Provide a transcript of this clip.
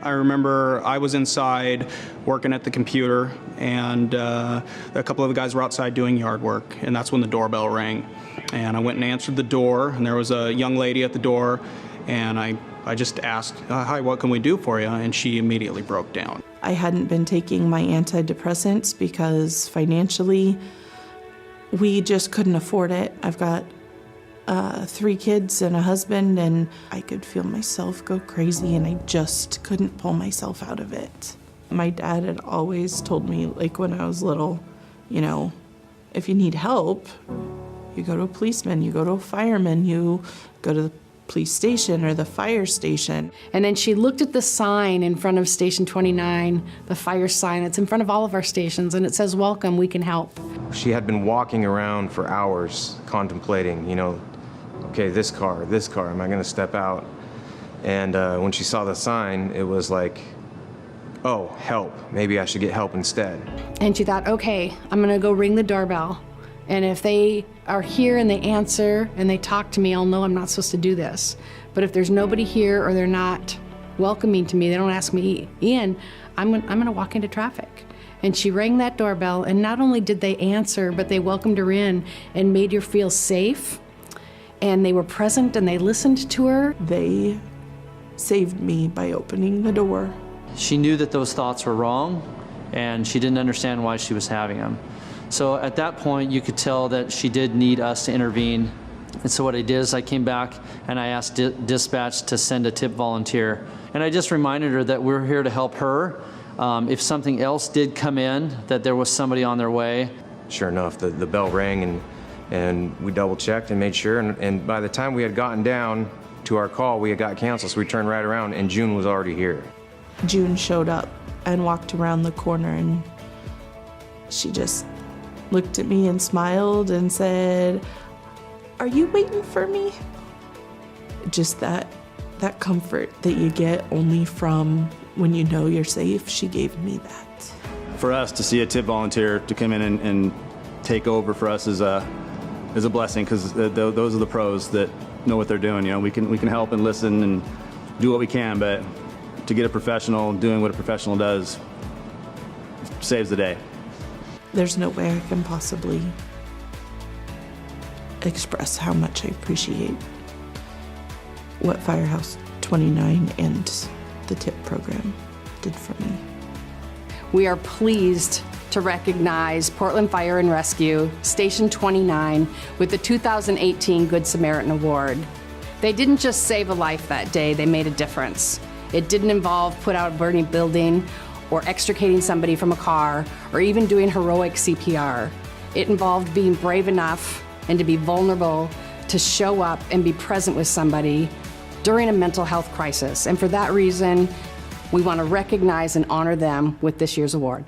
I remember I was inside working at the computer, and a couple of the guys were outside doing yard work, and that's when the doorbell rang. And I went and answered the door, and there was a young lady at the door, and I just asked, "Hi, what can we do for you?" And she immediately broke down. I hadn't been taking my antidepressants because financially we just couldn't afford it. I've got 3 kids and a husband, and I could feel myself go crazy, and I just couldn't pull myself out of it. My dad had always told me, like when I was little, you know, if you need help, you go to a policeman, you go to a fireman, you go to the police station or the fire station. And then she looked at the sign in front of Station 29, the fire sign. It's in front of all of our stations, and it says, "Welcome, we can help." She had been walking around for hours contemplating, you know, okay, this car, am I gonna step out? And when she saw the sign, it was like, oh, help, maybe I should get help instead. And she thought, okay, I'm gonna go ring the doorbell. And if they are here and they answer and they talk to me, I'll know I'm not supposed to do this. But if there's nobody here or they're not welcoming to me, they don't ask me in, I'm gonna walk into traffic. And she rang that doorbell, and not only did they answer, but they welcomed her in and made her feel safe. And they were present and they listened to her. They saved me by opening the door. She knew that those thoughts were wrong, and she didn't understand why she was having them. So at that point, you could tell that she did need us to intervene. And so what I did is I came back and I asked dispatch to send a tip volunteer. And I just reminded her that we're here to help her. If something else did come in, that there was somebody on their way. Sure enough, the bell rang, and we double checked and made sure. And by the time we had gotten down to our call, we had got canceled. So we turned right around and June was already here. June showed up and walked around the corner, and she just looked at me and smiled and said, "Are you waiting for me?" Just that comfort that you get only from when you know you're safe, she gave me that. For us to see a tip volunteer to come in and take over for us is a blessing, because those are the pros that know what they're doing. You know, we can help and listen and do what we can, but to get a professional doing what a professional does saves the day. There's no way I can possibly express how much I appreciate what Firehouse 29 and the TIP program did for me. We are pleased to recognize Portland Fire and Rescue, Station 29, with the 2018 Good Samaritan Award. They didn't just save a life that day, they made a difference. It didn't involve put out a burning building or extricating somebody from a car or even doing heroic CPR. It involved being brave enough and to be vulnerable to show up and be present with somebody during a mental health crisis. And for that reason, we want to recognize and honor them with this year's award.